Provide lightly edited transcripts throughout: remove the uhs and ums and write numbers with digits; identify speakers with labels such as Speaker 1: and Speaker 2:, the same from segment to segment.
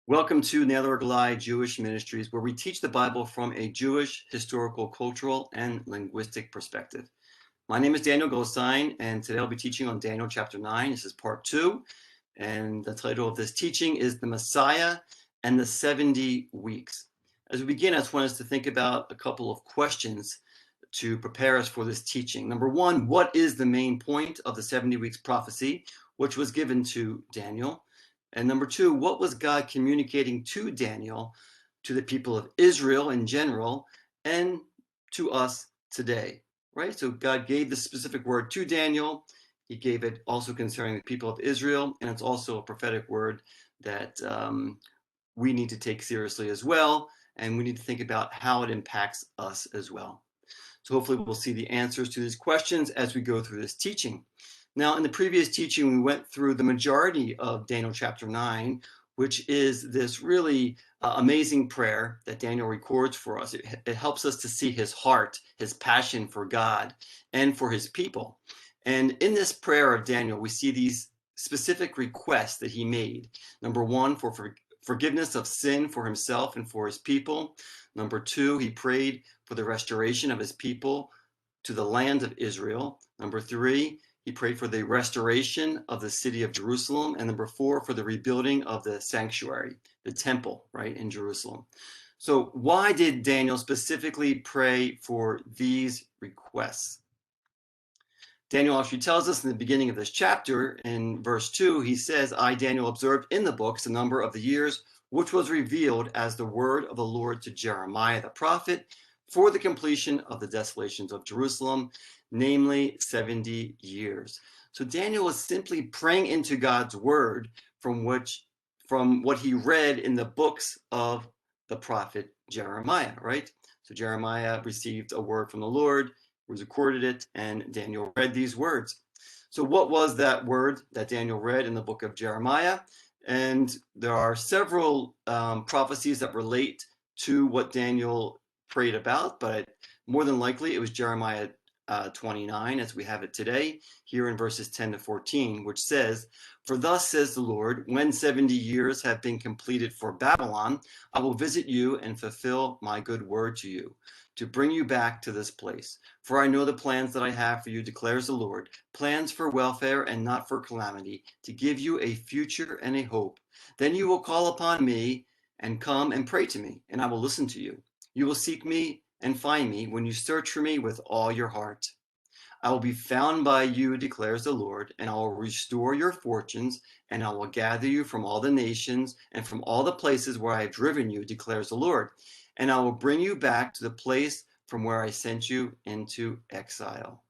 Speaker 1: Welcome to Nether Glide Jewish Ministries, where we teach the Bible from a Jewish historical, cultural, and linguistic perspective. My name is Daniel Goldstein, and today I'll be teaching on Daniel chapter 9. This is part 2, and the title of this teaching is The Messiah and the 70 Weeks. As we begin, I just want us to think about a couple of questions to prepare us for this teaching. Number one, what is the main point of the 70 weeks prophecy, which was given to Daniel? And number two, what was God communicating to Daniel, to the people of Israel in general, and to us today, right? So God gave the specific word to Daniel. He gave it also concerning the people of Israel, and it's also a prophetic word that we need to take seriously as well, and we need to think about how it impacts us as well. So hopefully we'll see the answers to these questions as we go through this teaching. Now, in the previous teaching, we went through the majority of Daniel chapter 9, which is this really amazing prayer that Daniel records for us. It helps us to see his heart, his passion for God and for his people. And in this prayer of Daniel, we see these specific requests that he made. Number one, for forgiveness of sin for himself and for his people. Number two, he prayed for the restoration of his people to the land of Israel. Number three, he prayed for the restoration of the city of Jerusalem. And number four, for the rebuilding of the sanctuary, the temple, right, in Jerusalem. So why did Daniel specifically pray for these requests? Daniel actually tells us in the beginning of this chapter, in verse 2, he says, I, Daniel, observed in the books the number of the years which was revealed as the word of the Lord to Jeremiah the prophet for the completion of the desolations of Jerusalem, namely 70 years. So Daniel was simply praying into God's word from what he read in the books of the prophet Jeremiah, right? So Jeremiah received a word from the Lord, recorded it, and Daniel read these words. So what was that word that Daniel read in the book of Jeremiah? And there are several prophecies that relate to what Daniel prayed about, but more than likely it was Jeremiah 29, as we have it today, here in verses 10 to 14, which says, For thus says the Lord, when 70 years have been completed for Babylon, I will visit you and fulfill my good word to you, to bring you back to this place. For I know the plans that I have for you, declares the Lord, plans for welfare and not for calamity, to give you a future and a hope. Then you will call upon me and come and pray to me, and I will listen to you. You will seek me and find me when you search for me with all your heart. I will be found by you, declares the Lord, and I will restore your fortunes, and I will gather you from all the nations and from all the places where I have driven you, declares the Lord, and I will bring you back to the place from where I sent you into exile.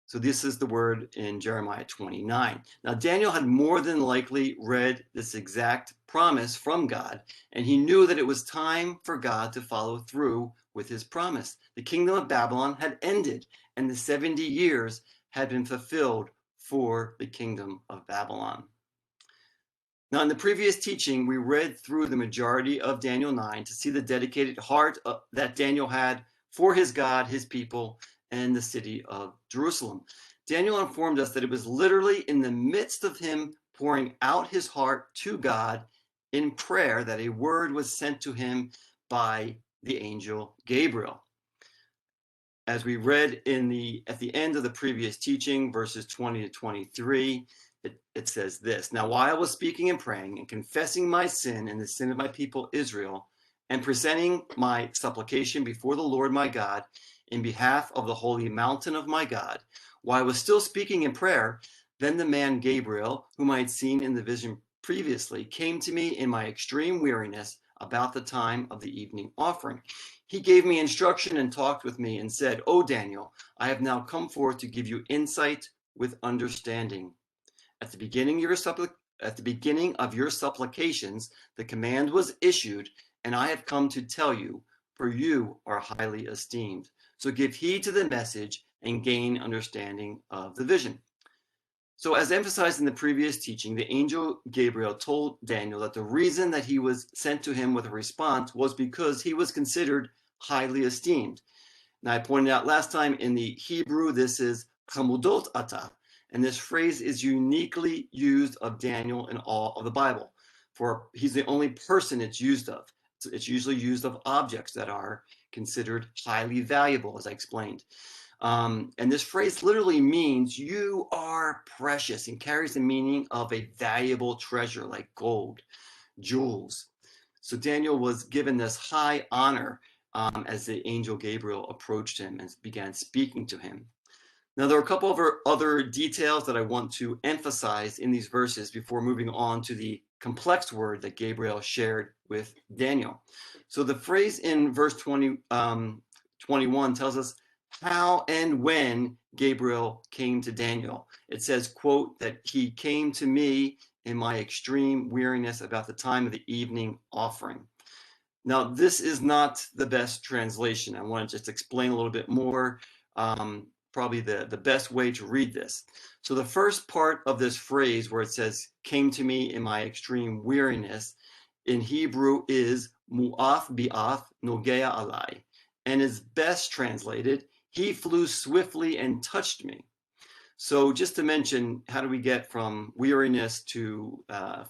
Speaker 1: So this is the word in Jeremiah 29. Now, Daniel had more than likely read this exact promise from God, and he knew that it was time for God to follow through with his promise. The kingdom of Babylon had ended, and the 70 years had been fulfilled for the kingdom of Babylon. Now, in the previous teaching, we read through the majority of Daniel 9 to see the dedicated heart that Daniel had for his God, his people, and the city of Jerusalem. Daniel informed us that it was literally in the midst of him pouring out his heart to God in prayer that a word was sent to him by the angel Gabriel. As we read at the end of the previous teaching, verses 20 to 23, it says this, Now while I was speaking and praying and confessing my sin and the sin of my people Israel, and presenting my supplication before the Lord my God in behalf of the holy mountain of my God, while I was still speaking in prayer, then the man Gabriel, whom I had seen in the vision previously, came to me in my extreme weariness about the time of the evening offering. He gave me instruction and talked with me and said, O Daniel, I have now come forth to give you insight with understanding. At the beginning of your supplications, the command was issued, and I have come to tell you, for you are highly esteemed. So give heed to the message and gain understanding of the vision. So as emphasized in the previous teaching, the angel Gabriel told Daniel that the reason that he was sent to him with a response was because he was considered highly esteemed. Now, I pointed out last time in the Hebrew, this is chamudot ata, and this phrase is uniquely used of Daniel in all of the Bible. for he's the only person it's used of. It's usually used of objects that are considered highly valuable, as I explained. And this phrase literally means you are precious and carries the meaning of a valuable treasure like gold, jewels. So Daniel was given this high honor as the angel Gabriel approached him and began speaking to him. Now, there are a couple of other details that I want to emphasize in these verses before moving on to the complex word that Gabriel shared with Daniel. So the phrase in verse 21 tells us how and when Gabriel came to Daniel. It says, quote, that he came to me in my extreme weariness about the time of the evening offering. Now, this is not the best translation. I want to just explain a little bit more, probably the best way to read this. So the first part of this phrase where it says, came to me in my extreme weariness, in Hebrew is mu'af bi'af nogea alai, and is best translated, he flew swiftly and touched me. So just to mention, how do we get from weariness to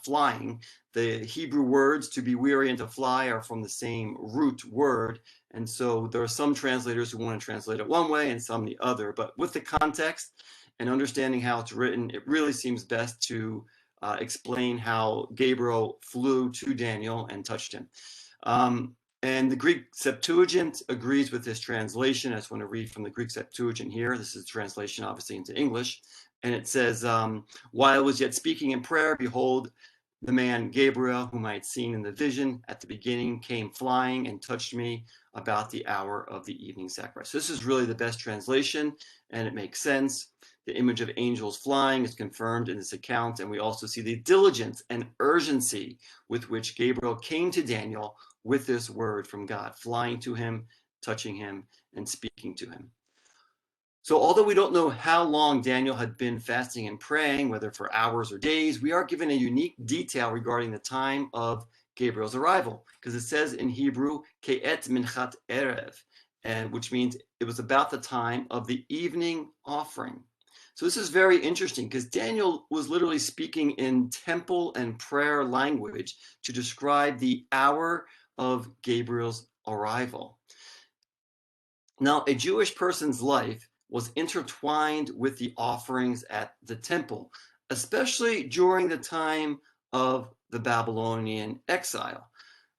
Speaker 1: flying? The Hebrew words to be weary and to fly are from the same root word. And so there are some translators who want to translate it one way and some the other. But with the context and understanding how it's written, it really seems best to explain how Gabriel flew to Daniel and touched him. And the Greek Septuagint agrees with this translation. I just want to read from the Greek Septuagint here. This is a translation, obviously, into English. And it says, while I was yet speaking in prayer, behold, the man Gabriel, whom I had seen in the vision at the beginning, came flying and touched me about the hour of the evening sacrifice. So this is really the best translation, and it makes sense. The image of angels flying is confirmed in this account, and we also see the diligence and urgency with which Gabriel came to Daniel with this word from God, flying to him, touching him, and speaking to him. So although we don't know how long Daniel had been fasting and praying, whether for hours or days, we are given a unique detail regarding the time of Gabriel's arrival, because it says in Hebrew, ke'et minchat erev, and which means it was about the time of the evening offering. So this is very interesting because Daniel was literally speaking in temple and prayer language to describe the hour of Gabriel's arrival. Now, a Jewish person's life was intertwined with the offerings at the temple, especially during the time of the Babylonian exile.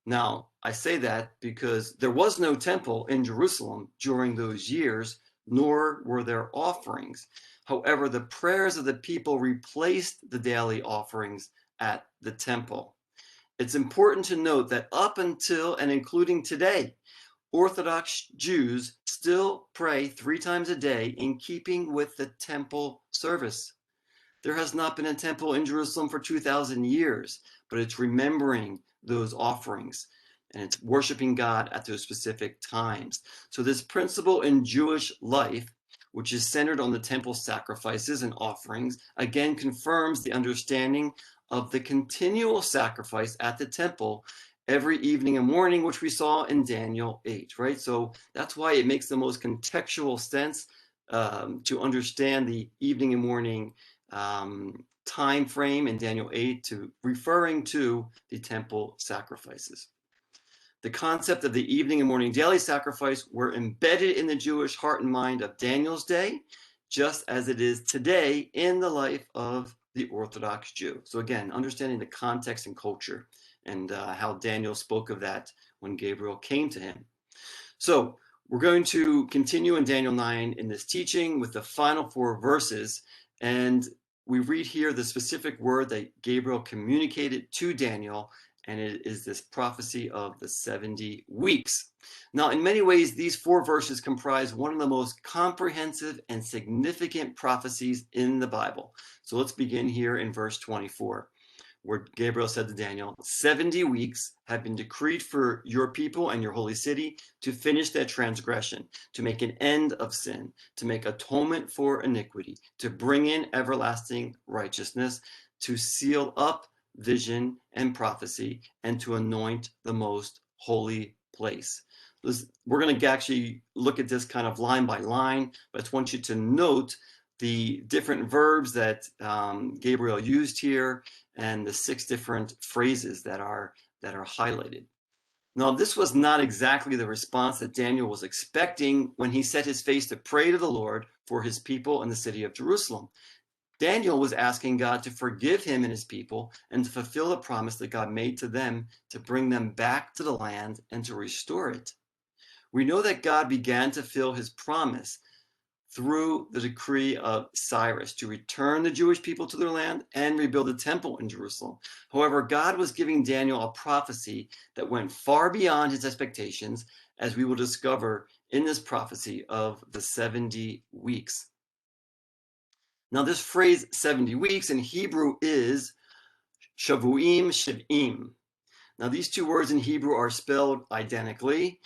Speaker 1: Now, I say that because there was no temple in Jerusalem during those years, nor were there offerings. However, the prayers of the people replaced the daily offerings at the temple. It's important to note that up until and including today, Orthodox Jews still pray 3 times a day in keeping with the temple service. There has not been a temple in Jerusalem for 2,000 years, but it's remembering those offerings and it's worshiping God at those specific times. So this principle in Jewish life, which is centered on the temple sacrifices and offerings, again confirms the understanding of the continual sacrifice at the temple every evening and morning, which we saw in Daniel 8, right? So that's why it makes the most contextual sense to understand the evening and morning time frame in Daniel 8 to referring to the temple sacrifices. The concept of the evening and morning daily sacrifice were embedded in the Jewish heart and mind of Daniel's day, just as it is today in the life of the Orthodox Jew. So again, understanding the context and culture and how Daniel spoke of that when Gabriel came to him. So we're going to continue in Daniel 9 in this teaching with the final 4 verses. And we read here the specific word that Gabriel communicated to Daniel, and it is this prophecy of the 70 weeks. Now, in many ways, these 4 verses comprise one of the most comprehensive and significant prophecies in the Bible. So let's begin here in verse 24. Where Gabriel said to Daniel, 70 weeks have been decreed for your people and your holy city to finish their transgression, to make an end of sin, to make atonement for iniquity, to bring in everlasting righteousness, to seal up vision and prophecy, and to anoint the most holy place. We're going to actually look at this kind of line by line, but I just want you to note the different verbs that Gabriel used here and the 6 different phrases that are highlighted. Now, this was not exactly the response that Daniel was expecting when he set his face to pray to the Lord for his people in the city of Jerusalem. Daniel was asking God to forgive him and his people and to fulfill the promise that God made to them to bring them back to the land and to restore it. We know that God began to fulfill his promise through the decree of Cyrus to return the Jewish people to their land and rebuild the temple in Jerusalem. However, God was giving Daniel a prophecy that went far beyond his expectations, as we will discover in this prophecy of the 70 weeks. Now, this phrase 70 weeks in Hebrew is Shavuim Shiv'im. Now, these 2 words in Hebrew are spelled identically,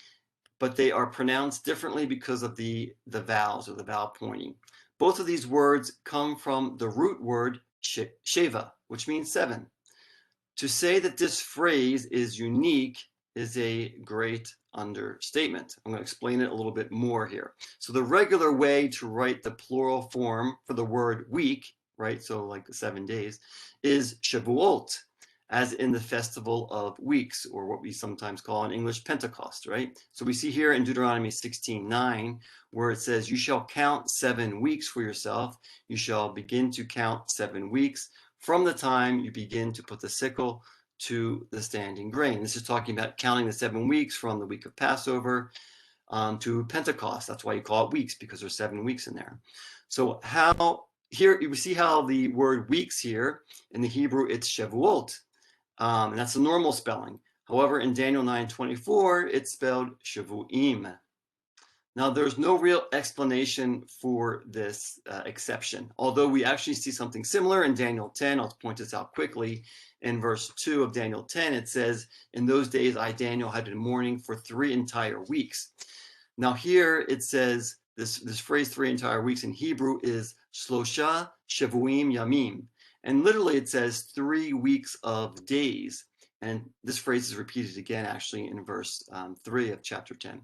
Speaker 1: but they are pronounced differently because of the vowels or the vowel pointing. Both of these words come from the root word sheva, which means 7. To say that this phrase is unique is a great understatement. I'm going to explain it a little bit more here. So the regular way to write the plural form for the word week, right, so like 7 days, is Shavuot, as in the festival of weeks, or what we sometimes call in English Pentecost, right? So we see here in Deuteronomy 16:9, where it says, you shall count 7 weeks for yourself. You shall begin to count 7 weeks from the time you begin to put the sickle to the standing grain. This is talking about counting the 7 weeks from the week of Passover to Pentecost. That's why you call it weeks, because there's 7 weeks in there. So here you see how the word weeks here in the Hebrew, it's Shavuot. And that's the normal spelling. However, in Daniel 9:24, it's spelled Shavuim. Now, there's no real explanation for this exception, although we actually see something similar in Daniel 10. I'll point this out quickly. In verse 2 of Daniel 10, it says, in those days, I, Daniel, had been mourning for 3 entire weeks. Now, here it says, this phrase 3 entire weeks in Hebrew is Shlosha Shavuim Yamim. And literally it says 3 weeks of days. And this phrase is repeated again, actually, in verse 3 of chapter 10.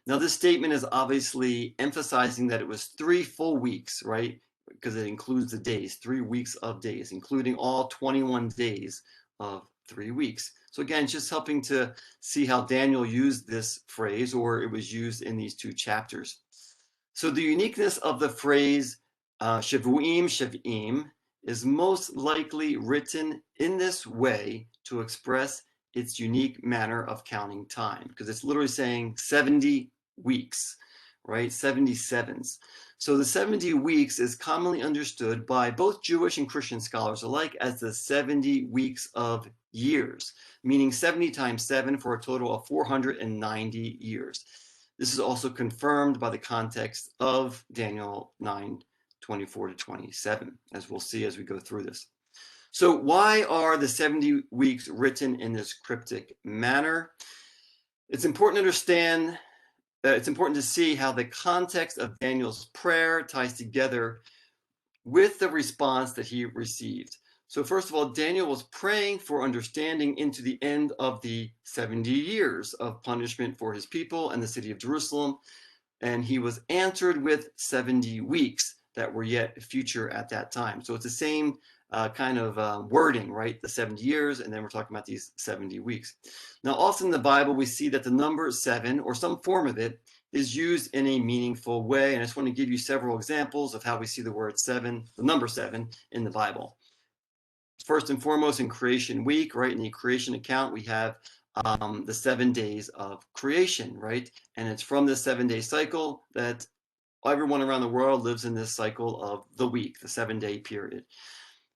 Speaker 1: Now, this statement is obviously emphasizing that it was 3 full weeks, right? Because it includes the days, 3 weeks of days, including all 21 days of 3 weeks. So again, just helping to see how Daniel used this phrase, or it was used in these 2 chapters. So the uniqueness of the phrase Shavuim Shev'im is most likely written in this way to express its unique manner of counting time, because it's literally saying 70 weeks, right? 77s. So the 70 weeks is commonly understood by both Jewish and Christian scholars alike as the 70 weeks of years, meaning 70 times 7 for a total of 490 years. This is also confirmed by the context of Daniel 9:24-27, as we'll see as we go through this. So why are the 70 weeks written in this cryptic manner? It's important to understand, it's important to see how the context of Daniel's prayer ties together with the response that he received. So first of all, Daniel was praying for understanding into the end of the 70 years of punishment for his people and the city of Jerusalem. And he was answered with 70 weeks that were yet future at that time. So it's the same kind of wording, right? The 70 years, and then we're talking about these 70 weeks. Now, often in the Bible, we see that the number 7, or some form of it, is used in a meaningful way. And I just want to give you several examples of how we see the word 7, the number 7, in the Bible. First and foremost, in creation week, right? In the creation account, we have the 7 days of creation, right? And it's from this 7-day cycle that everyone around the world lives in this cycle of the week, the 7-day period.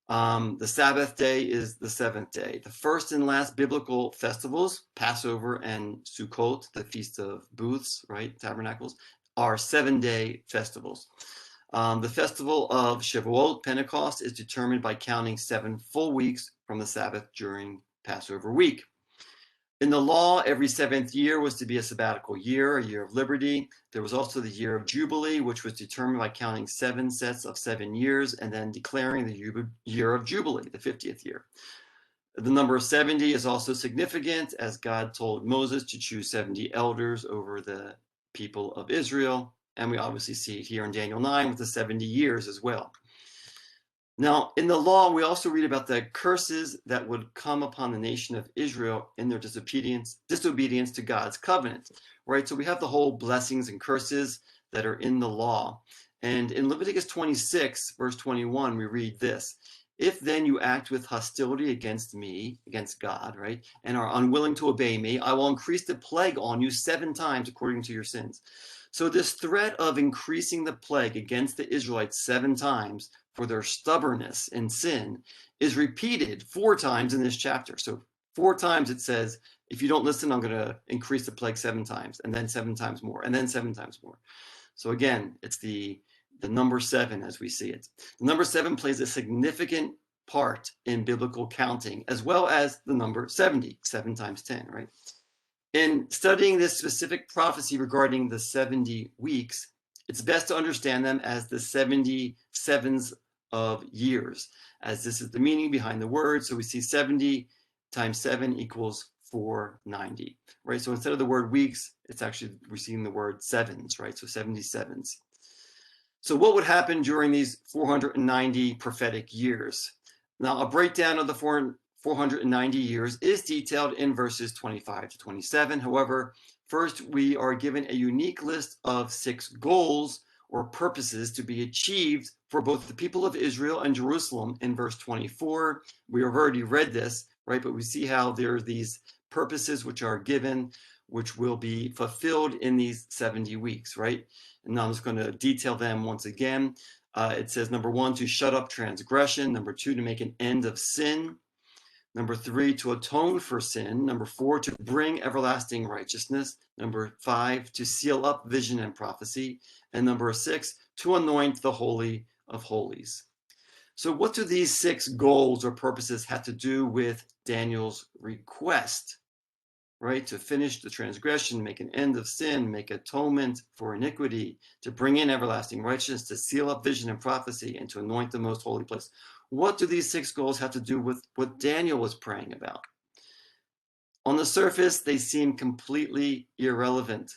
Speaker 1: The Sabbath day is the 7th day. The first and last biblical festivals, Passover and Sukkot, the Feast of Booths, right, tabernacles, are 7-day festivals. The festival of Shavuot, Pentecost, is determined by counting 7 full weeks from the Sabbath during Passover week. In the law, every 7th year was to be a sabbatical year, a year of liberty. There was also the year of Jubilee, which was determined by counting 7 sets of 7 years and then declaring the year of Jubilee, the 50th year. The number 70 is also significant, as God told Moses to choose 70 elders over the people of Israel. And we obviously see it here in Daniel 9 with the 70 years as well. Now, in the law, we also read about the curses that would come upon the nation of Israel in their disobedience to God's covenant, right? So we have the whole blessings and curses that are in the law. And in Leviticus 26, verse 21, we read this: if then you act with hostility against me, against God, right, and are unwilling to obey me, I will increase the plague on you 7 times according to your sins. So this threat of increasing the plague against the Israelites 7 times for their stubbornness and sin is repeated 4 times in this chapter. So 4 times it says, if you don't listen, I'm going to increase the plague 7 times, and then 7 times more, and then 7 times more. So again, it's the number 7 as we see it. The number 7 plays a significant part in biblical counting, as well as the number 70, 7 times 10, right? In studying this specific prophecy regarding the 70 weeks, it's best to understand them as the 77s of years, as this is the meaning behind the word. So we see 70 times 7 equals 490, right? So instead of the word weeks, it's actually we're seeing the word sevens, right? So 77s. So what would happen during these 490 prophetic years? Now, a breakdown of the 490 years is detailed in verses 25 to 27. However, first we are given a unique list of 6 goals or purposes to be achieved for both the people of Israel and Jerusalem in verse 24. We have already read this, right? But we see how there are these purposes which are given, which will be fulfilled in these 70 weeks, right? And now I'm just going to detail them once again. It says, number 1, to shut up transgression. Number 2, to make an end of sin. Number 3, to atone for sin. Number 4, to bring everlasting righteousness. Number 5, to seal up vision and prophecy. And number 6, to anoint the Holy of Holies. So what do these 6 goals or purposes have to do with Daniel's request? Right, to finish the transgression, make an end of sin, make atonement for iniquity, to bring in everlasting righteousness, to seal up vision and prophecy, and to anoint the most holy place. What do these 6 goals have to do with what Daniel was praying about? On the surface, they seem completely irrelevant.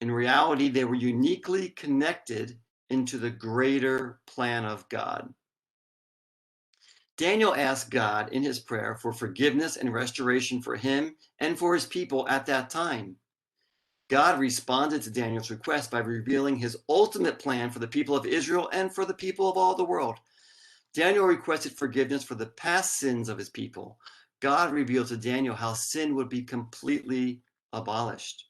Speaker 1: In reality, they were uniquely connected into the greater plan of God. Daniel asked God in his prayer for forgiveness and restoration for him and for his people at that time. God responded to Daniel's request by revealing his ultimate plan for the people of Israel and for the people of all the world. Daniel requested forgiveness for the past sins of his people. God revealed to Daniel how sin would be completely abolished.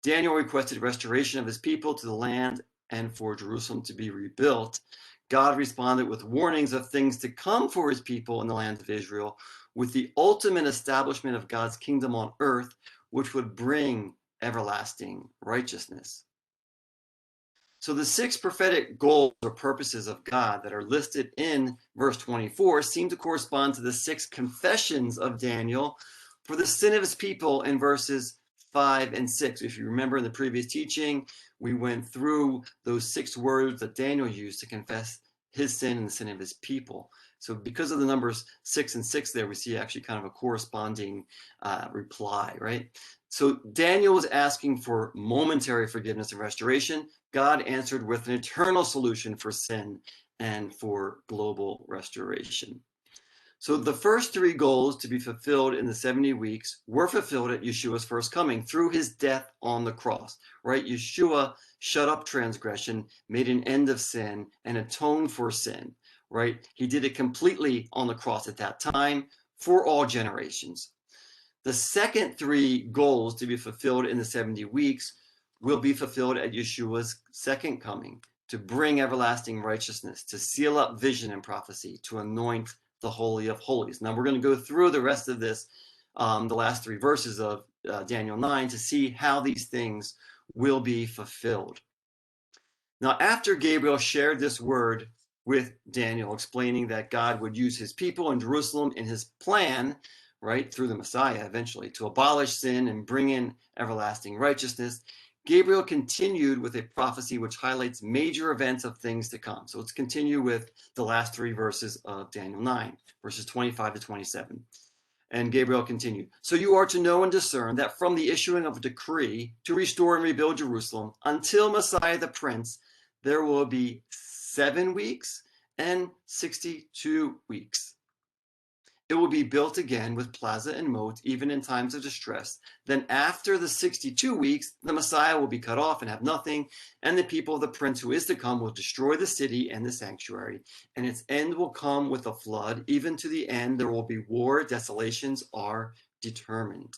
Speaker 1: Daniel requested restoration of his people to the land and for Jerusalem to be rebuilt. God responded with warnings of things to come for his people in the land of Israel, with the ultimate establishment of God's kingdom on earth, which would bring everlasting righteousness. So the 6 prophetic goals or purposes of God that are listed in verse 24 seem to correspond to the 6 confessions of Daniel for the sin of his people in verses 5 and 6. If you remember in the previous teaching, we went through those 6 words that Daniel used to confess his sin and the sin of his people. So because of the numbers 6 and 6 there, we see actually kind of a corresponding reply, right? So Daniel was asking for momentary forgiveness and restoration. God answered with an eternal solution for sin and for global restoration. So the first 3 goals to be fulfilled in the 70 weeks were fulfilled at Yeshua's first coming through his death on the cross, right? Yeshua shut up transgression, made an end of sin, and atoned for sin, right? He did it completely on the cross at that time for all generations. The second 3 goals to be fulfilled in the 70 weeks will be fulfilled at Yeshua's second coming, to bring everlasting righteousness, to seal up vision and prophecy, to anoint the Holy of Holies. Now we're going to go through the rest of this, the last 3 verses of Daniel 9, to see how these things will be fulfilled. Now, after Gabriel shared this word with Daniel, explaining that God would use his people in Jerusalem in his plan, right, through the Messiah eventually, to abolish sin and bring in everlasting righteousness, Gabriel continued with a prophecy which highlights major events of things to come. So let's continue with the last 3 verses of Daniel 9, verses 25 to 27. And Gabriel continued, so you are to know and discern that from the issuing of a decree to restore and rebuild Jerusalem until Messiah the Prince, there will be 7 weeks and 62 weeks. It will be built again with plaza and moat, even in times of distress. Then after the 62 weeks, the Messiah will be cut off and have nothing, and the people of the prince who is to come will destroy the city and the sanctuary, and its end will come with a flood. Even to the end, there will be war. Desolations are determined.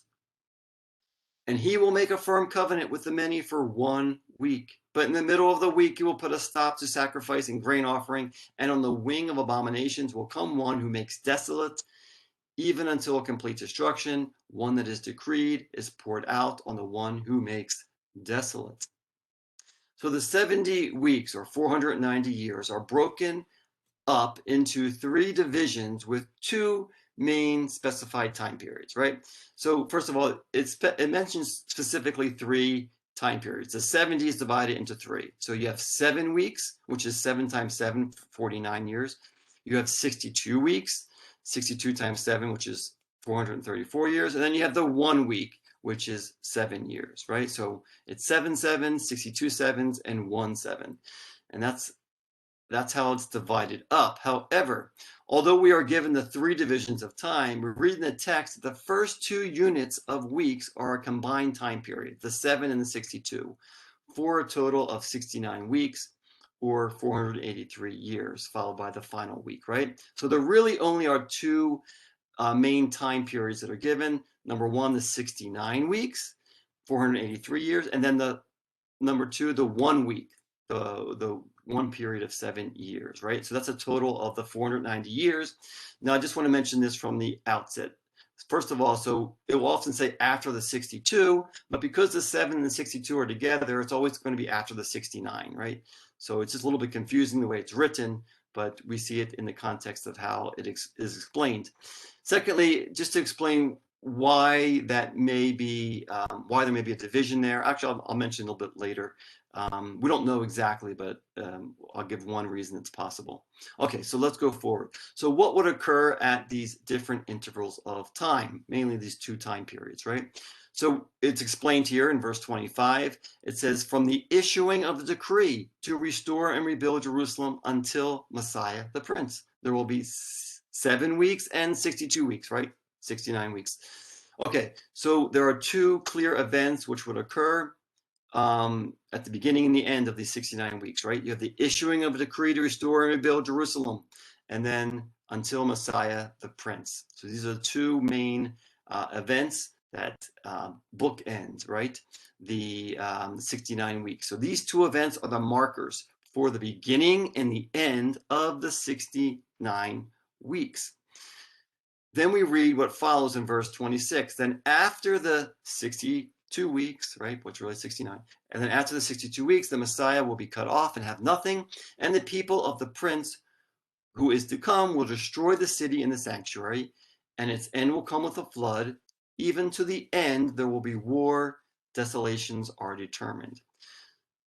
Speaker 1: And he will make a firm covenant with the many for 1 week. But in the middle of the week, he will put a stop to sacrifice and grain offering, and on the wing of abominations will come one who makes desolate, even until complete destruction. One that is decreed is poured out on the one who makes desolate. So the 70 weeks, or 490 years, are broken up into 3 divisions with 2 main specified time periods, right? So first of all, it mentions specifically 3 time periods. The 70 is divided into 3. So you have 7 weeks, which is 7 times 7, 49 years. You have 62 weeks, 62 times 7, which is 434 years. And then you have the 1 week, which is 7 years, right? So it's 7 sevens, 62 sevens, and 1 7. And that's how it's divided up. However, although we are given the 3 divisions of time, we read in the text that the first 2 units of weeks are a combined time period, the 7 and the 62, for a total of 69 weeks, or 483 years, followed by the final week, right? So there really only are 2 main time periods that are given. Number 1, the 69 weeks, 483 years, and then the number 2, the 1 week, the 1 period of 7 years, right? So that's a total of the 490 years. Now, I just want to mention this from the outset. First of all, so it will often say after the 62, but because the 7 and the 62 are together, it's always going to be after the 69, right? So it's just a little bit confusing the way it's written, but we see it in the context of how it is explained. Secondly, just to explain why that may be, why there may be a division there. Actually, I'll mention a little bit later. We don't know exactly, but I'll give one reason it's possible. Okay, so let's go forward. So what would occur at these different intervals of time, mainly these 2 time periods, right? So it's explained here in verse 25. It says, from the issuing of the decree to restore and rebuild Jerusalem until Messiah the Prince. There will be 7 weeks and 62 weeks, right? 69 weeks. Okay, so there are 2 clear events which would occur at the beginning and the end of these 69 weeks, right? You have the issuing of a decree to restore and rebuild Jerusalem, and then until Messiah the Prince. So these are the 2 main events that bookend, right? The 69 weeks. So these 2 events are the markers for the beginning and the end of the 69 weeks. Then we read what follows in verse 26. Then after the 62 weeks, right, which are really 69, and then after the 62 weeks, the Messiah will be cut off and have nothing, and the people of the prince who is to come will destroy the city and the sanctuary, and its end will come with a flood. Even to the end, there will be war. Desolations are determined.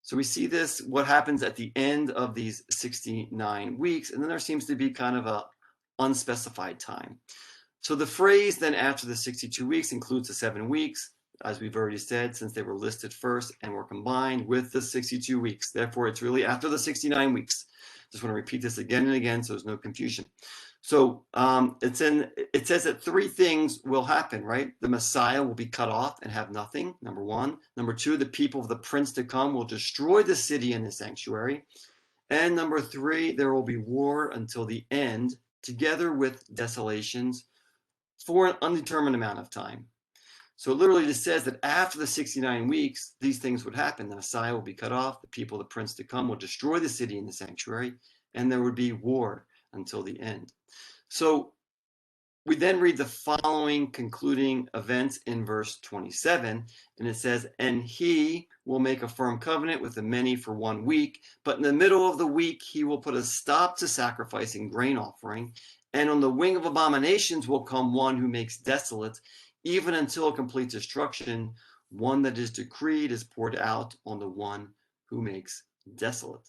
Speaker 1: So we see this, what happens at the end of these 69 weeks, and then there seems to be kind of a unspecified time. So the phrase then after the 62 weeks includes the 7 weeks, as we've already said, since they were listed first and were combined with the 62 weeks. Therefore, it's really after the 69 weeks. Just want to repeat this again and again so there's no confusion. So it says that 3 things will happen, right? The Messiah will be cut off and have nothing, number 1. Number 2, the people of the prince to come will destroy the city and the sanctuary. And number 3, there will be war until the end, together with desolations for an undetermined amount of time. So it literally just says that after the 69 weeks, these things would happen. The Messiah will be cut off, the people, the prince to come will destroy the city and the sanctuary, and there would be war until the end. So we then read the following concluding events in verse 27, and it says, and he will make a firm covenant with the many for 1 week, but in the middle of the week, he will put a stop to sacrificing grain offering, and on the wing of abominations will come one who makes desolate, even until complete destruction. One that is decreed is poured out on the one who makes desolate.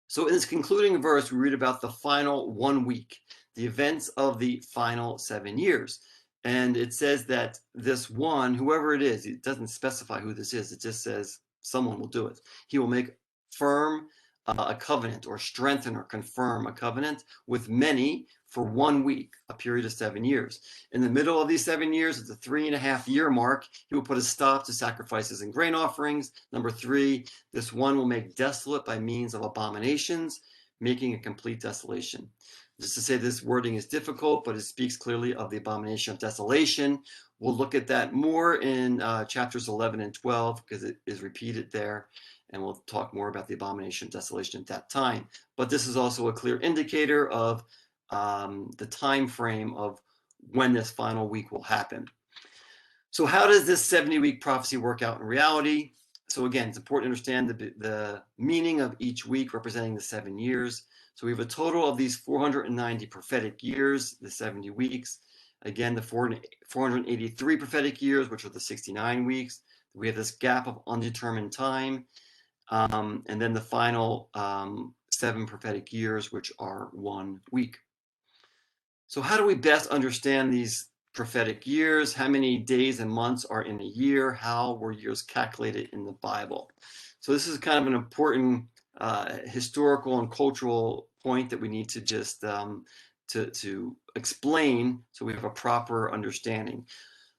Speaker 1: So in this concluding verse, we read about the final 1 week, the events of the final 7 years. And it says that this one, whoever it is, it doesn't specify who this is, it just says someone will do it. He will make firm a covenant or strengthen or confirm a covenant with many for 1 week, a period of 7 years. In the middle of these 7 years, at the 3.5-year mark, he will put a stop to sacrifices and grain offerings. Number 3, this one will make desolate by means of abominations, making a complete desolation. Just to say this wording is difficult, but it speaks clearly of the abomination of desolation. We'll look at that more in chapters 11 and 12 because it is repeated there, and we'll talk more about the abomination of desolation at that time. But this is also a clear indicator of the time frame of when this final week will happen. So how does this 70-week prophecy work out in reality? So again, it's important to understand the meaning of each week representing the 7 years. So we have a total of these 490 prophetic years, the 70 weeks. Again, the 483 prophetic years, which are the 69 weeks. We have this gap of undetermined time. And then the final 7 prophetic years, which are 1 week. So how do we best understand these prophetic years? How many days and months are in a year? How were years calculated in the Bible? So this is kind of an important historical and cultural point that we need to just to explain so we have a proper understanding.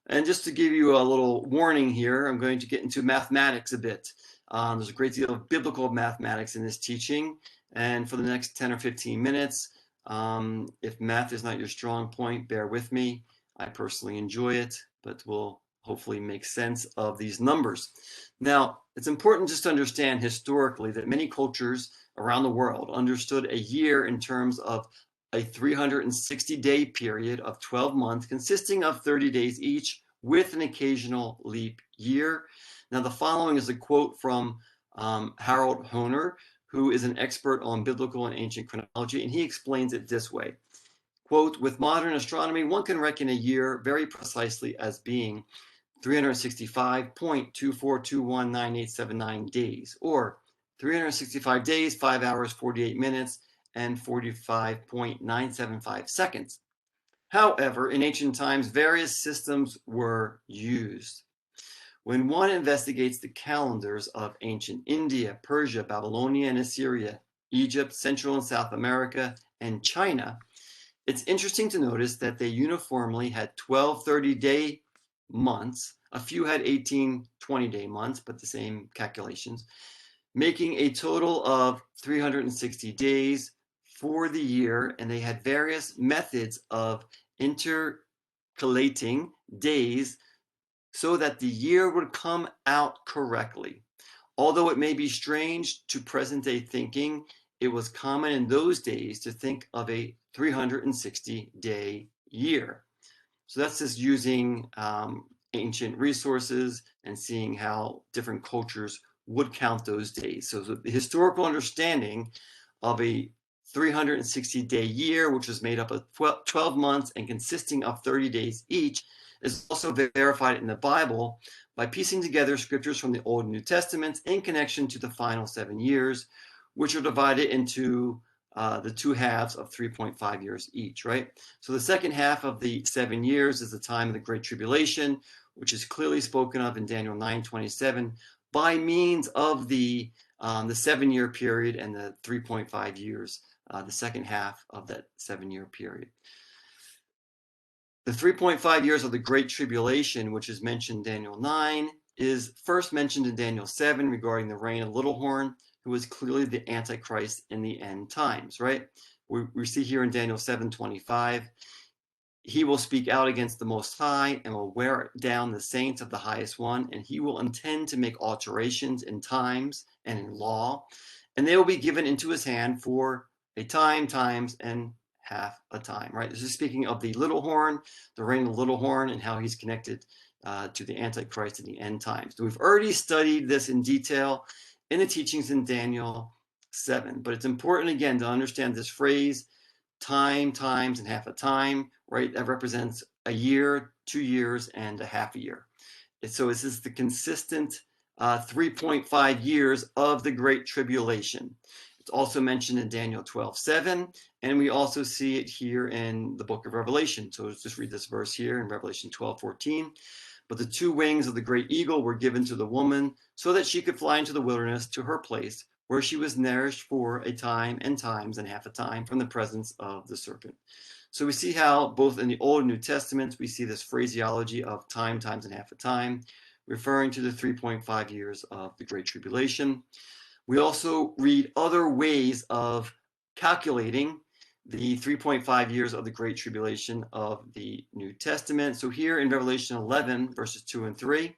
Speaker 1: And just to give you a little warning here, I'm going to get into mathematics a bit. There's a great deal of biblical mathematics in this teaching. And for the next 10 or 15 minutes, if math is not your strong point, bear with me. I personally enjoy it, but will hopefully make sense of these numbers. Now, it's important just to understand historically that many cultures around the world understood a year in terms of a 360-day period of 12 months consisting of 30 days each with an occasional leap year. Now, the following is a quote from Harold Hoehner, who is an expert on biblical and ancient chronology, and he explains it this way. Quote, with modern astronomy, one can reckon a year very precisely as being 365.24219879 days, or 365 days, 5 hours, 48 minutes, and 45.975 seconds. However, in ancient times, various systems were used. When one investigates the calendars of ancient India, Persia, Babylonia, and Assyria, Egypt, Central and South America, and China, it's interesting to notice that they uniformly had 12 30-day months. A few had 18 20-day months, but the same calculations, making a total of 360 days for the year, and they had various methods of intercalating days so that the year would come out correctly. Although it may be strange to present-day thinking, it was common in those days to think of a 360-day year. So that's just using ancient resources and seeing how different cultures would count those days. So the historical understanding of a 360-day year, which was made up of 12 months and consisting of 30 days each, is also verified in the Bible by piecing together scriptures from the Old and New Testaments in connection to the final 7 years, which are divided into the 2 halves of 3.5 years each, right? So the second half of the 7 years is the time of the Great Tribulation, which is clearly spoken of in Daniel 9:27 by means of the 7-year period and the 3.5 years, the second half of that 7-year period. The 3.5 years of the Great Tribulation, which is mentioned in Daniel 9, is first mentioned in Daniel 7 regarding the reign of Little Horn, who is clearly the Antichrist in the end times, right? We see here in Daniel 7:25, he will speak out against the Most High and will wear down the saints of the Highest One, and he will intend to make alterations in times and in law, and they will be given into his hand for a time, times, and half a time, right? This is speaking of the little horn, the reign of the little horn, and how he's connected to the Antichrist in the end times. So we've already studied this in detail in the teachings in Daniel 7, but it's important again to understand this phrase, time, times, and half a time, right? That represents a year, 2 years, and a half a year. So this is the consistent 3.5 years of the Great Tribulation. It's also mentioned in Daniel 12:7, and we also see it here in the book of Revelation. So let's just read this verse here in Revelation 12:14. But the 2 wings of the great eagle were given to the woman so that she could fly into the wilderness to her place where she was nourished for a time and times and half a time from the presence of the serpent. So we see how both in the Old and New Testaments, we see this phraseology of time, times, and half a time, referring to the 3.5 years of the Great Tribulation. We also read other ways of calculating the 3.5 years of the Great Tribulation of the New Testament. So here in Revelation 11, verses 2 and 3,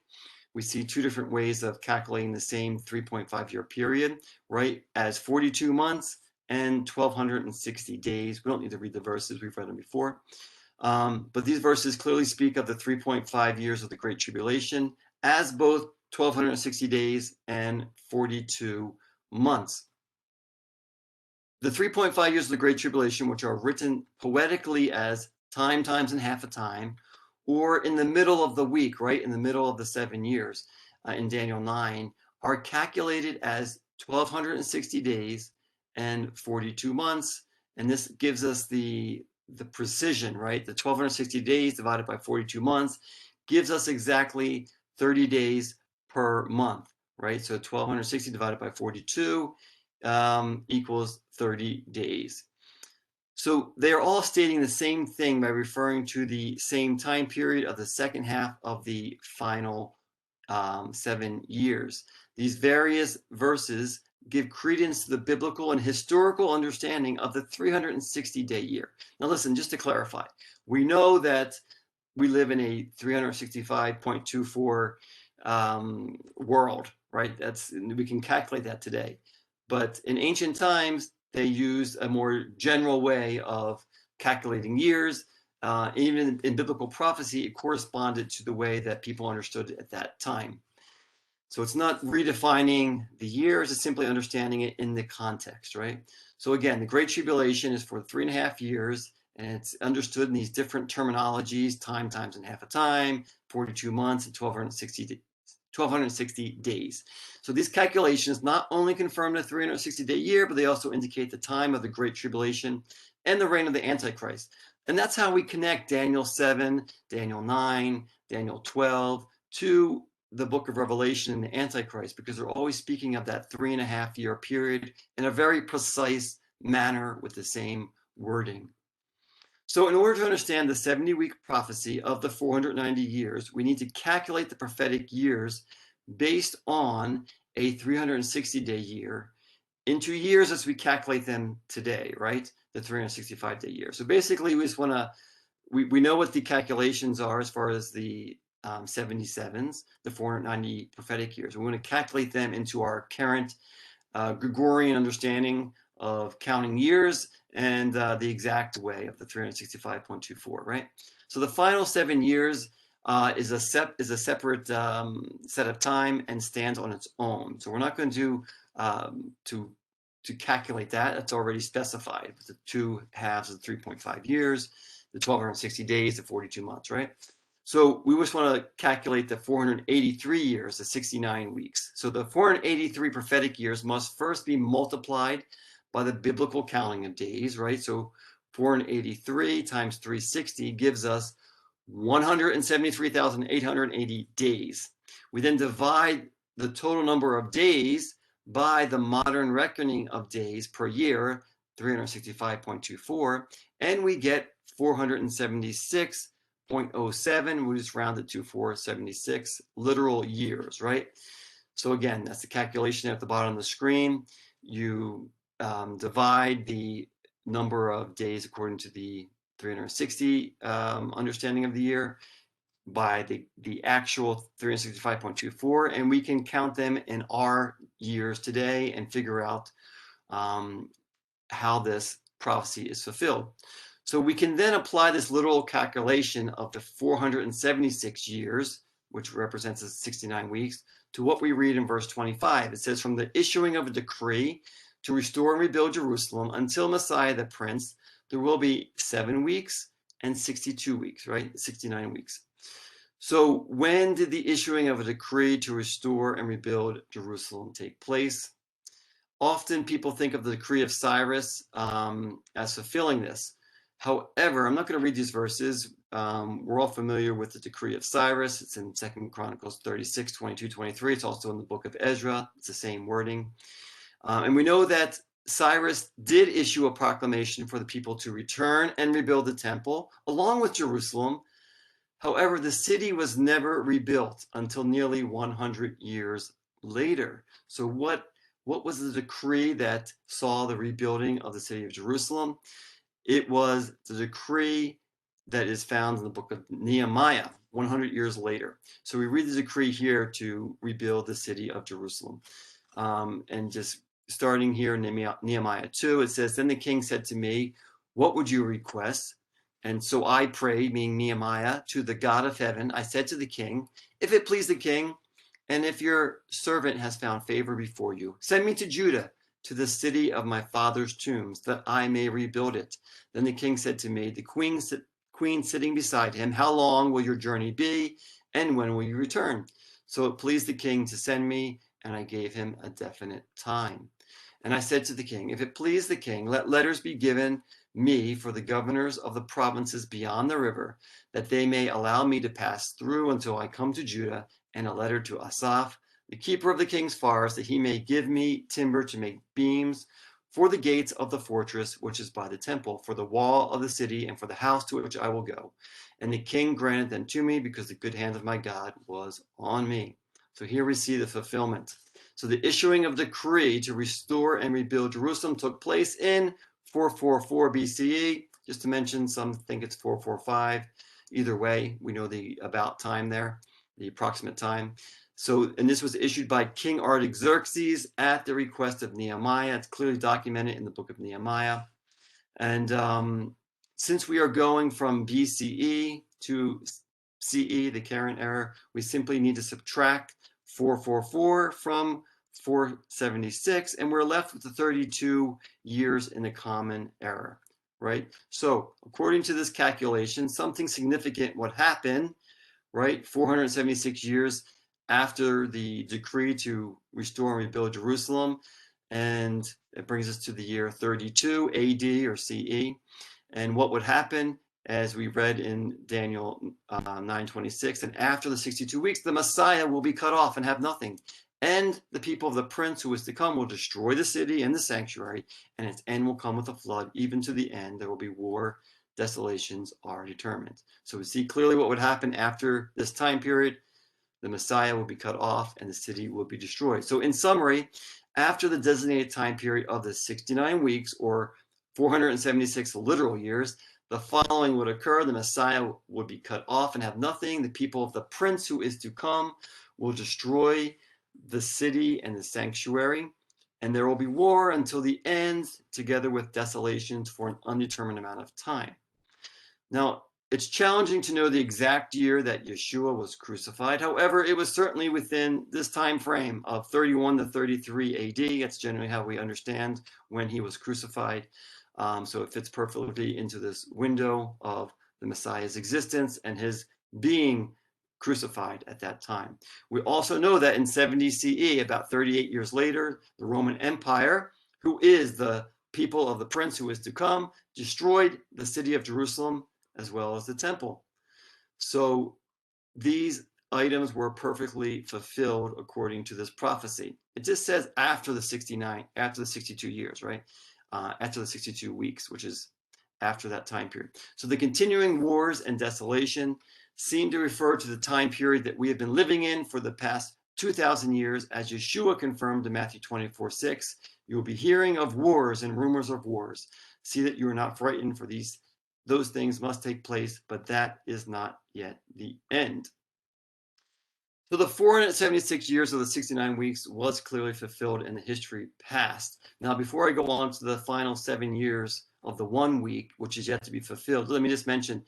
Speaker 1: we see two different ways of calculating the same 3.5 year period, right? As 42 months and 1,260 days. We don't need to read the verses, we've read them before. But these verses clearly speak of the 3.5 years of the Great Tribulation as both 1,260 days and 42 months. The 3.5 years of the Great Tribulation, which are written poetically as time, times, and half a time, or in the middle of the week, right, in the middle of the 7 years in Daniel 9, are calculated as 1,260 days and 42 months. And this gives us the precision, right? The 1,260 days divided by 42 months gives us exactly 30 days per month, right? So 1,260 divided by 42 equals 30 days. So they are all stating the same thing by referring to the same time period of the second half of the final 7 years. These various verses give credence to the biblical and historical understanding of the 360-day year. Now listen, just to clarify, we know that we live in a 365.24 world, right? We can calculate that today. But in ancient times, they used a more general way of calculating years. Even in biblical prophecy, it corresponded to the way that people understood it at that time. So it's not redefining the years, it's simply understanding it in the context, right? So again, the Great Tribulation is for 3.5 years, and it's understood in these different terminologies: time, times, and half a time, 42 months, and 1,260 days. So these calculations not only confirm the 360-day year, but they also indicate the time of the Great Tribulation and the reign of the Antichrist. And that's how we connect Daniel 7, Daniel 9, Daniel 12 to the book of Revelation and the Antichrist, because they're always speaking of that 3.5 year period in a very precise manner with the same wording. So in order to understand the 70-week prophecy of the 490 years, we need to calculate the prophetic years based on a 360-day year into years as we calculate them today, right? The 365-day year. So basically, we just want to, we know what the calculations are as far as the 77s, the 490 prophetic years. We want to calculate them into our current Gregorian understanding of counting years and the exact way of the 365.24, right? So the final 7 years is a separate set of time and stands on its own. So we're not going to calculate that. It's already specified with the 2 halves of the 3.5 years, the 1,260 days, the 42 months, right? So we just want to calculate the 483 years, the 69 weeks. So the 483 prophetic years must first be multiplied by the biblical counting of days, right? So 483 times 360 gives us 173,880 days. We then divide the total number of days by the modern reckoning of days per year, 365.24, and we get 476.07. We just round it to 476 literal years, right? So again, that's the calculation at the bottom of the screen. You divide the number of days according to the 360 understanding of the year by the actual 365.24, and we can count them in our years today and figure out how this prophecy is fulfilled. So we can then apply this literal calculation of the 476 years, which represents the 69 weeks, to what we read in verse 25. It says, from the issuing of a decree to restore and rebuild Jerusalem until Messiah the Prince, there will be 7 weeks and 62 weeks, right? 69 weeks. So when did the issuing of a decree to restore and rebuild Jerusalem take place? Often people think of the decree of Cyrus as fulfilling this. However, I'm not going to read these verses. We're all familiar with the decree of Cyrus. It's in 2 Chronicles 36, 22, 23. It's also in the book of Ezra. It's the same wording. And we know that Cyrus did issue a proclamation for the people to return and rebuild the temple along with Jerusalem. However, the city was never rebuilt until nearly 100 years later. So what was the decree that saw the rebuilding of the city of Jerusalem? It was the decree that is found in the book of Nehemiah, 100 years later. So we read the decree here to rebuild the city of Jerusalem. And just starting here in Nehemiah 2, it says, "Then the king said to me, 'What would you request?' And so I prayed," meaning Nehemiah, "to the God of heaven. I said to the king, 'If it please the king, and if your servant has found favor before you, send me to Judah, to the city of my father's tombs, that I may rebuild it.' Then the king said to me, the queen sitting beside him, 'How long will your journey be, and when will you return?' So it pleased the king to send me, and I gave him a definite time. And I said to the king, 'If it please the king, let letters be given me for the governors of the provinces beyond the river, that they may allow me to pass through until I come to Judah, and a letter to Asaph, the keeper of the king's forest, that he may give me timber to make beams for the gates of the fortress which is by the temple, for the wall of the city, and for the house to which I will go.' And the king granted them to me, because the good hand of my God was on me." So here we see the fulfillment. So the issuing of decree to restore and rebuild Jerusalem took place in 444 BCE. Just to mention, some think it's 445. Either way, we know the about time there, the approximate time. So, and this was issued by King Artaxerxes at the request of Nehemiah. It's clearly documented in the book of Nehemiah. And since we are going from BCE to CE, the current era, we simply need to subtract 444 from 476, and we're left with the 32 years in the common era, right? So according to this calculation, something significant would happen, right? 476 years after the decree to restore and rebuild Jerusalem, and it brings us to the year 32 AD or CE. And what would happen, as we read in Daniel 9:26, and after the 62 weeks, the Messiah will be cut off and have nothing. And the people of the prince who is to come will destroy the city and the sanctuary, and its end will come with a flood. Even to the end, there will be war. Desolations are determined. So we see clearly what would happen after this time period. The Messiah will be cut off and the city will be destroyed. So in summary, after the designated time period of the 69 weeks or 476 literal years, the following would occur. The Messiah would be cut off and have nothing. The people of the prince who is to come will destroy the city and the sanctuary, and there will be war until the end, together with desolations for an undetermined amount of time. Now, it's challenging to know the exact year that Yeshua was crucified. However, it was certainly within this time frame of 31 to 33 AD. That's generally how we understand when he was crucified. So it fits perfectly into this window of the Messiah's existence and his being crucified at that time. We also know that in 70 CE, about 38 years later, the Roman Empire, who is the people of the prince who is to come, destroyed the city of Jerusalem as well as the temple. So these items were perfectly fulfilled according to this prophecy. It just says after the 62 years, right? After the 62 weeks, which is after that time period. So the continuing wars and desolation seem to refer to the time period that we have been living in for the past 2,000 years, as Yeshua confirmed in Matthew 24:6. You will be hearing of wars and rumors of wars. See that you are not frightened, for those things must take place, but that is not yet the end. So the 476 years of the 69 weeks was clearly fulfilled in the history past. Now, before I go on to the final 7 years of the 1 week, which is yet to be fulfilled, let me just mention,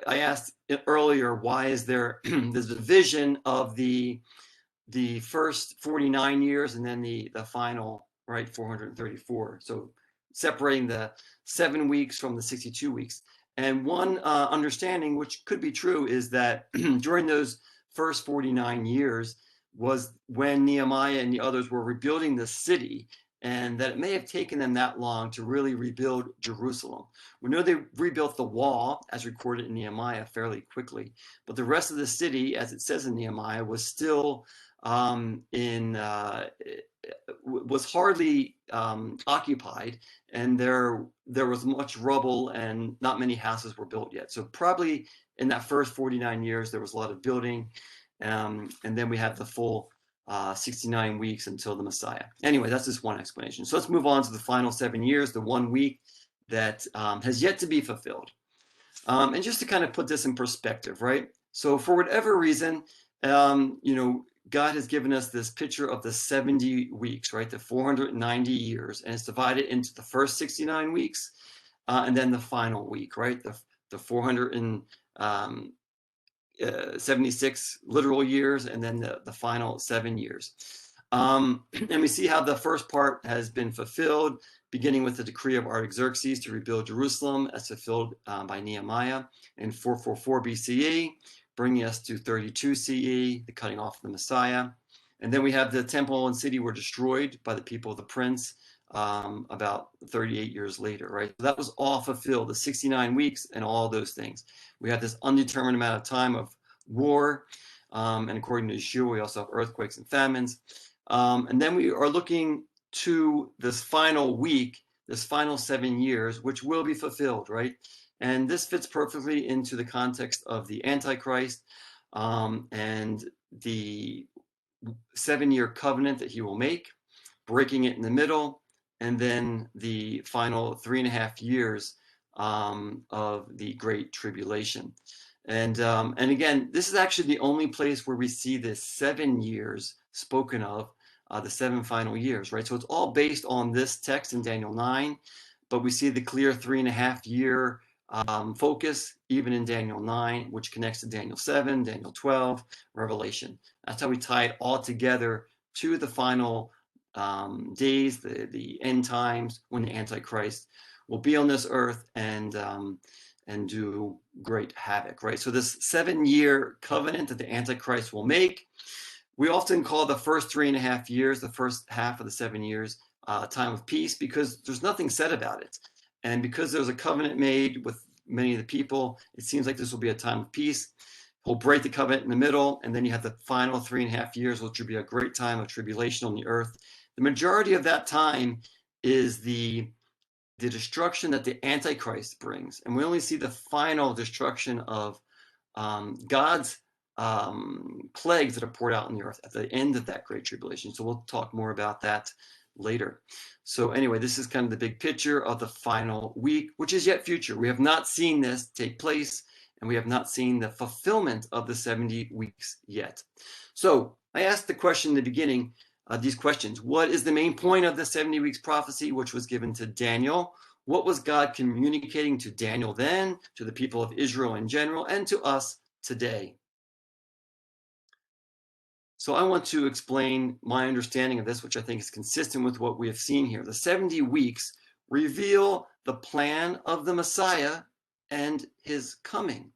Speaker 1: I asked earlier, why is there this division of the first 49 years and then the final, right, 434. So separating the 7 weeks from the 62 weeks. And one understanding, which could be true, is that during those first 49 years was when Nehemiah and the others were rebuilding the city. and that it may have taken them that long to really rebuild Jerusalem. We know they rebuilt the wall, as recorded in Nehemiah, fairly quickly, but the rest of the city, as it says in Nehemiah, was still was hardly occupied, and there was much rubble, and not many houses were built yet. So probably in that first 49 years, there was a lot of building, and then we have the full 69 weeks until the Messiah. Anyway, that's just one explanation. So let's move on to the final 7 years, the 1 week that has yet to be fulfilled. And just to kind of put this in perspective, right? So for whatever reason, God has given us this picture of the 70 weeks, right? The 490 years, and it's divided into the first 69 weeks, and then the final week, right? The 476 literal years, and then the final 7 years. And we see how the first part has been fulfilled, beginning with the decree of Artaxerxes to rebuild Jerusalem, as fulfilled by Nehemiah in 444 BCE, bringing us to 32 CE, the cutting off of the Messiah. And then we have the temple and city were destroyed by the people of the prince about 38 years later, right? So that was all fulfilled, the 69 weeks and all those things. We have this undetermined amount of time of war, and according to Yeshua, we also have earthquakes and famines. And then we are looking to this final week, this final 7 years, which will be fulfilled, right? And this fits perfectly into the context of the Antichrist and the 7-year covenant that he will make, breaking it in the middle, and then the final 3.5 years of the Great Tribulation. And again, this is actually the only place where we see this 7 years spoken of, the 7 final years, right? So it's all based on this text in Daniel 9, but we see the clear 3.5 year focus even in Daniel 9, which connects to Daniel 7, Daniel 12, Revelation. That's how we tie it all together to the final days, the end times, when the Antichrist will be on this earth and do great havoc, right? So this 7-year covenant that the Antichrist will make, we often call the first 3.5 years, the first half of the 7 years, time of peace, because there's nothing said about it. And because there's a covenant made with many of the people, it seems like this will be a time of peace. He'll break the covenant in the middle, and then you have the final 3.5 years, which will be a great time of tribulation on the earth. The majority of that time is the destruction that the Antichrist brings. And we only see the final destruction of God's plagues that are poured out on the earth at the end of that Great Tribulation. So we'll talk more about that later. So anyway, this is kind of the big picture of the final week, which is yet future. We have not seen this take place, and we have not seen the fulfillment of the 70 weeks yet. So I asked the question in the beginning, these questions. What is the main point of the 70 weeks prophecy, which was given to Daniel? What was God communicating to Daniel then, to the people of Israel in general, and to us today? So I want to explain my understanding of this, which I think is consistent with what we have seen here. The 70 weeks reveal the plan of the Messiah and his coming.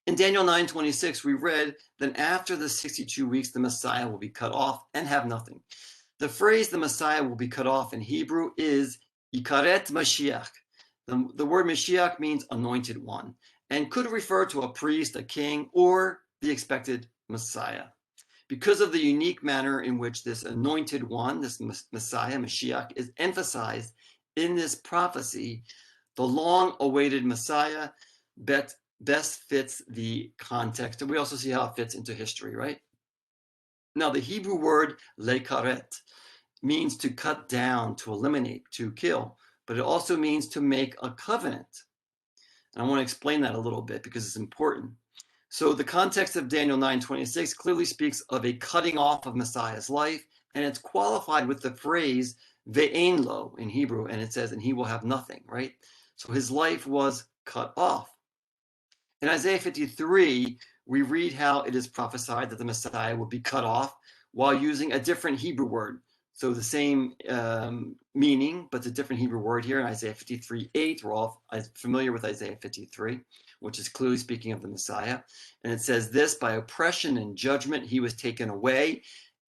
Speaker 1: In Daniel 9:26, we read that after the 62 weeks, the Messiah will be cut off and have nothing. The phrase the Messiah will be cut off in Hebrew is Ikaret Mashiach. The word Mashiach means anointed one, and could refer to a priest, a king, or the expected Messiah. Because of the unique manner in which this anointed one, this Messiah, Mashiach, is emphasized in this prophecy, the long-awaited Messiah best fits the context. And we also see how it fits into history, right? Now, the Hebrew word lekaret means to cut down, to eliminate, to kill, but it also means to make a covenant. And I want to explain that a little bit because it's important. So the context of Daniel 9:26 clearly speaks of a cutting off of Messiah's life, and it's qualified with the phrase ve'ein lo in Hebrew, and it says, and he will have nothing, right? So his life was cut off. In Isaiah 53, we read how it is prophesied that the Messiah will be cut off while using a different Hebrew word. So the same meaning, but it's a different Hebrew word here in Isaiah 53:8. We're all familiar with Isaiah 53, which is clearly speaking of the Messiah. And it says this, by oppression and judgment he was taken away.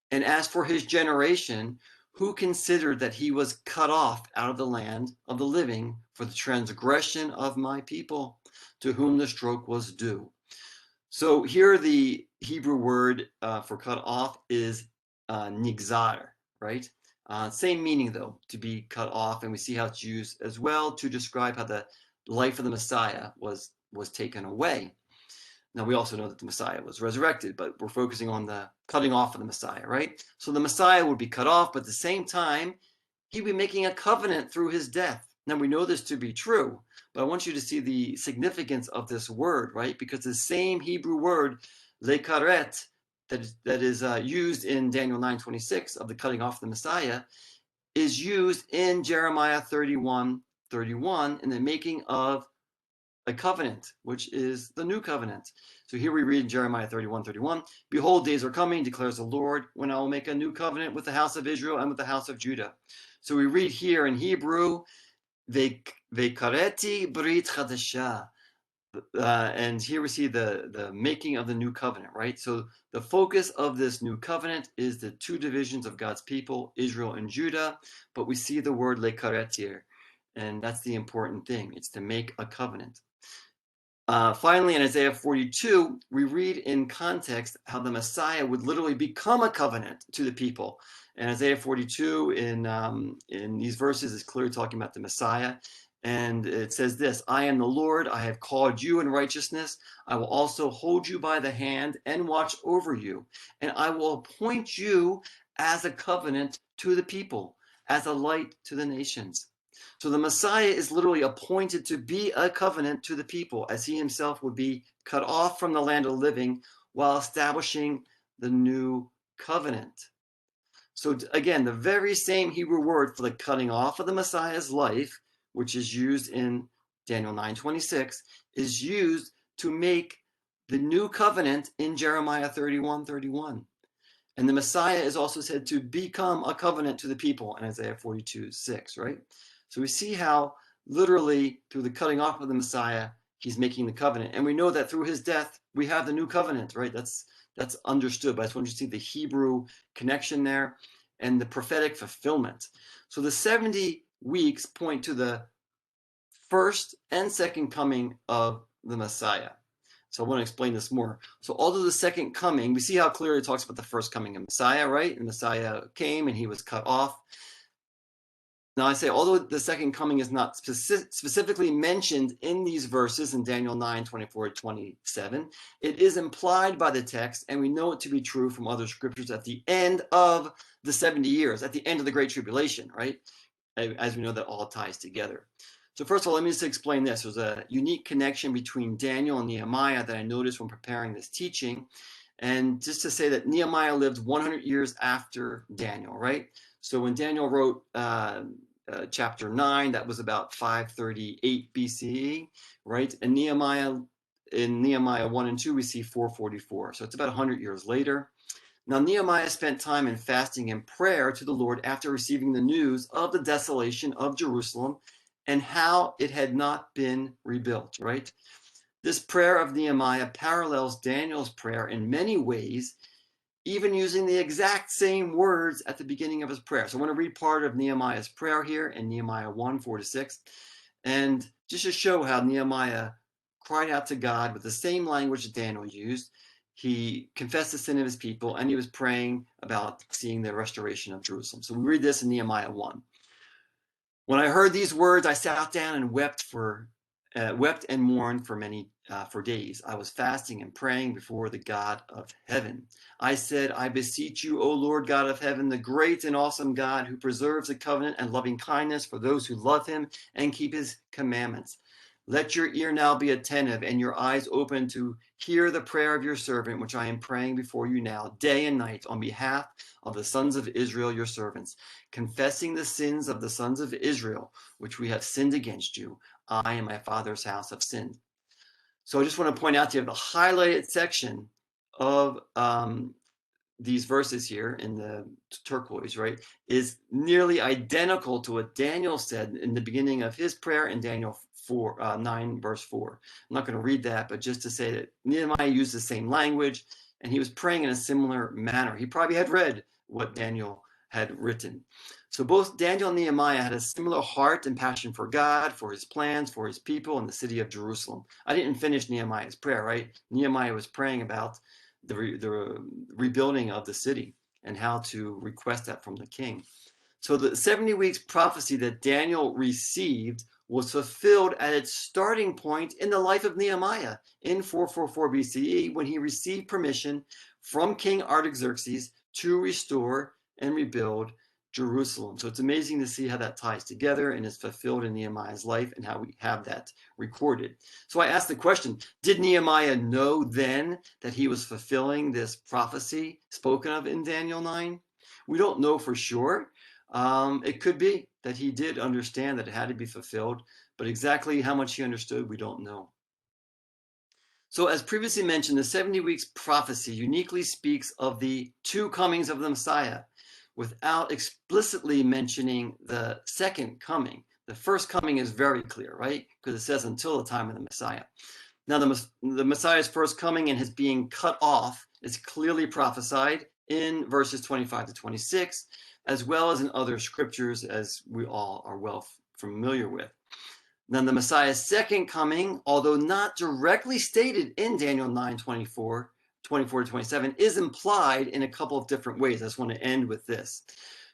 Speaker 1: And as for his generation, who considered that he was cut off out of the land of the living for the transgression of my people, to whom the stroke was due. So here the Hebrew word for cut off is nigzar, right? Same meaning though, to be cut off, and we see how it's used as well to describe how the life of the Messiah was taken away. Now we also know that the Messiah was resurrected, but we're focusing on the cutting off of the Messiah, right? So the Messiah would be cut off, but at the same time, he'd be making a covenant through his death. Now we know this to be true, but I want you to see the significance of this word, right? Because the same Hebrew word, lekaret, that is used in Daniel 9:26 of the cutting off the Messiah, is used in Jeremiah 31:31 in the making of a covenant, which is the new covenant. So here we read in Jeremiah 31:31, behold, days are coming, declares the Lord, when I will make a new covenant with the house of Israel and with the house of Judah. So we read here in Hebrew, Vekareti Brit Chadashah. And here we see the making of the new covenant, right? So the focus of this new covenant is the two divisions of God's people, Israel and Judah, but we see the word lekaret here, and that's the important thing. It's to make a covenant. Finally, in Isaiah 42, we read in context how the Messiah would literally become a covenant to the people. And Isaiah 42 in these verses is clearly talking about the Messiah. And it says this, I am the Lord, I have called you in righteousness. I will also hold you by the hand and watch over you. And I will appoint you as a covenant to the people, as a light to the nations. So the Messiah is literally appointed to be a covenant to the people, as he himself would be cut off from the land of the living while establishing the new covenant. So again, the very same Hebrew word for the cutting off of the Messiah's life, which is used in Daniel 9:26, is used to make the new covenant in Jeremiah 31:31. And the Messiah is also said to become a covenant to the people in Isaiah 42:6, right? So we see how literally through the cutting off of the Messiah, he's making the covenant. And we know that through his death, we have the new covenant, right? That's understood. But I just want you to see the Hebrew connection there and the prophetic fulfillment. So the 70 weeks point to the first and second coming of the Messiah. So I want to explain this more. So although the second coming, we see how clearly it talks about the first coming of Messiah, right? And Messiah came and he was cut off. Now I say, although the second coming is not specifically mentioned in these verses in Daniel 9:24-27, it is implied by the text, and we know it to be true from other scriptures at the end of the 70 years, at the end of the Great Tribulation, right? As we know, that all ties together. So first of all, let me just explain this. There's a unique connection between Daniel and Nehemiah that I noticed when preparing this teaching. And just to say that Nehemiah lived 100 years after Daniel, right? So when Daniel wrote chapter 9, that was about 538 BCE, right? And in Nehemiah 1 and 2, we see 444. So it's about 100 years later. Now, Nehemiah spent time in fasting and prayer to the Lord after receiving the news of the desolation of Jerusalem and how it had not been rebuilt, right? This prayer of Nehemiah parallels Daniel's prayer in many ways, even using the exact same words at the beginning of his prayer. So I want to read part of Nehemiah's prayer here in Nehemiah 1:4-6, and just to show how Nehemiah cried out to God with the same language that Daniel used. He confessed the sin of his people, and he was praying about seeing the restoration of Jerusalem. So we read this in Nehemiah 1. When I heard these words, I sat down and wept and mourned for days. I was fasting and praying before the God of heaven. I said, I beseech you, O Lord God of heaven, the great and awesome God who preserves the covenant and loving kindness for those who love him and keep his commandments. Let your ear now be attentive and your eyes open to hear the prayer of your servant, which I am praying before you now, day and night, on behalf of the sons of Israel, your servants, confessing the sins of the sons of Israel, which we have sinned against you. I and my father's house have sinned. So I just want to point out to you the highlighted section of these verses here in the turquoise, right, is nearly identical to what Daniel said in the beginning of his prayer in Daniel 9:4. I'm not going to read that, but just to say that Nehemiah used the same language and he was praying in a similar manner. He probably had read what Daniel had written. So both Daniel and Nehemiah had a similar heart and passion for God, for his plans, for his people, and the city of Jerusalem. I didn't finish Nehemiah's prayer, right? Nehemiah was praying about the rebuilding of the city and how to request that from the king. So the 70 weeks prophecy that Daniel received was fulfilled at its starting point in the life of Nehemiah in 444 BCE, when he received permission from King Artaxerxes to restore and rebuild Jerusalem. So it's amazing to see how that ties together and is fulfilled in Nehemiah's life and how we have that recorded. So I asked the question, did Nehemiah know then that he was fulfilling this prophecy spoken of in Daniel 9? We don't know for sure. It could be that he did understand that it had to be fulfilled, but exactly how much he understood, we don't know. So as previously mentioned, the 70 weeks prophecy uniquely speaks of the two comings of the Messiah without explicitly mentioning the second coming. The first coming is very clear, right? Because it says until the time of the Messiah. Now, the Messiah's first coming and his being cut off is clearly prophesied in verses 25 to 26, as well as in other scriptures, as we all are well familiar with. Then the Messiah's second coming, although not directly stated in Daniel 9:24 to 27, is implied in a couple of different ways. I just want to end with this.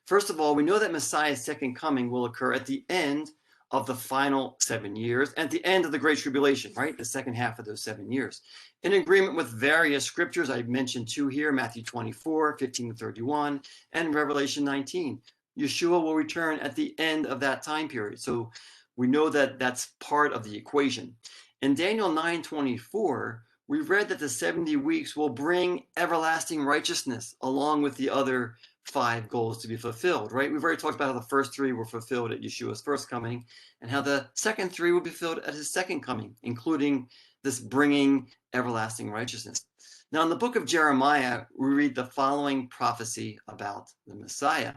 Speaker 1: First of all, we know that Messiah's second coming will occur at the end of the final 7 years, at the end of the Great Tribulation, right? The second half of those 7 years. In agreement with various scriptures, I mentioned two here, Matthew 24, 15 to 31, and Revelation 19. Yeshua will return at the end of that time period. So we know that that's part of the equation. In Daniel 9:24, we read that the 70 weeks will bring everlasting righteousness along with the other 5 goals to be fulfilled, right? We've already talked about how the first 3 were fulfilled at Yeshua's first coming and how the second 3 will be fulfilled at his second coming, including this bringing everlasting righteousness. Now, in the book of Jeremiah, we read the following prophecy about the Messiah,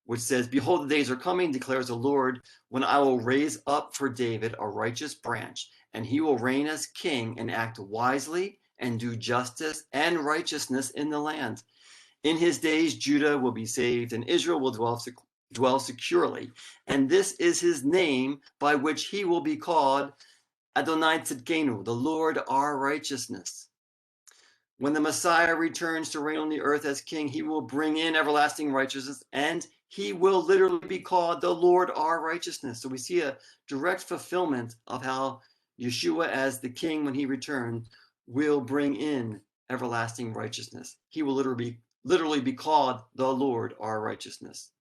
Speaker 1: which says, "Behold, the days are coming, declares the Lord, when I will raise up for David a righteous branch, and he will reign as king and act wisely and do justice and righteousness in the land. In his days, Judah will be saved, and Israel will dwell securely. And this is his name by which he will be called Adonai Tzidkenu, the Lord our righteousness." When the Messiah returns to reign on the earth as king, he will bring in everlasting righteousness, and he will literally be called the Lord our righteousness. So we see a direct fulfillment of how Yeshua, as the king when he returned, will bring in everlasting righteousness. He will literally be called the Lord our righteousness.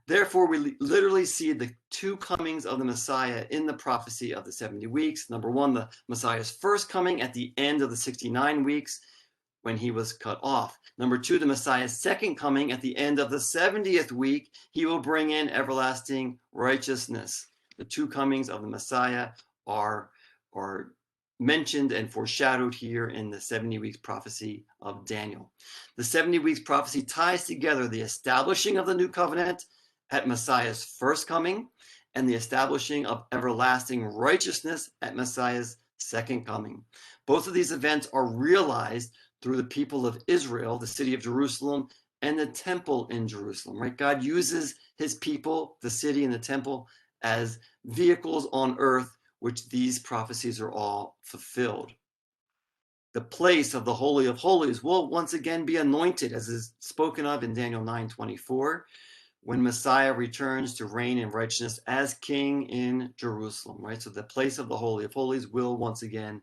Speaker 1: Therefore, we literally see the two comings of the Messiah in the prophecy of the 70 weeks. Number one, the Messiah's first coming at the end of the 69 weeks, when he was cut off. Number two, the Messiah's second coming at the end of the 70th week, he will bring in everlasting righteousness. The two comings of the Messiah are mentioned and foreshadowed here in the 70 weeks prophecy of Daniel. The 70 weeks prophecy ties together the establishing of the new covenant at Messiah's first coming and the establishing of everlasting righteousness at Messiah's second coming. Both of these events are realized through the people of Israel, the city of Jerusalem, and the temple in Jerusalem, right? God uses his people, the city and the temple, as vehicles on earth, which these prophecies are all fulfilled. The place of the Holy of Holies will once again be anointed, as is spoken of in Daniel 9:24, when Messiah returns to reign in righteousness as king in Jerusalem, right? So the place of the Holy of Holies will once again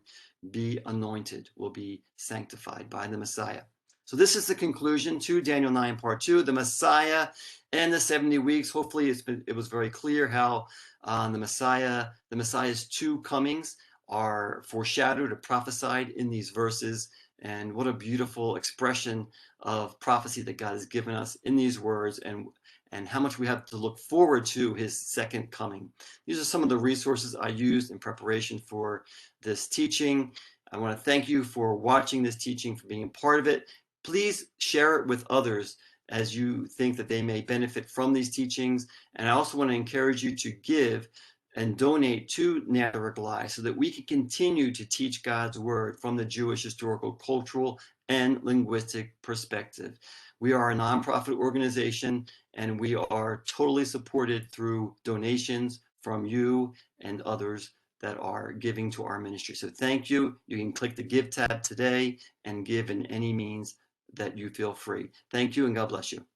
Speaker 1: be anointed, will be sanctified by the Messiah. So this is the conclusion to Daniel 9 part 2, the Messiah and the 70 weeks. Hopefully it was very clear how the Messiah's two comings are foreshadowed or prophesied in these verses. And what a beautiful expression of prophecy that God has given us in these words, and how much we have to look forward to his second coming. These are some of the resources I used in preparation for this teaching. I want to thank you for watching this teaching, for being a part of it. Please share it with others as you think that they may benefit from these teachings. And I also want to encourage you to give and donate to Network Live so that we can continue to teach God's word from the Jewish historical, cultural, and linguistic perspective. We are a nonprofit organization, and we are totally supported through donations from you and others that are giving to our ministry. So thank you. You can click the Give tab today and give in any means that you feel free. Thank you, and God bless you.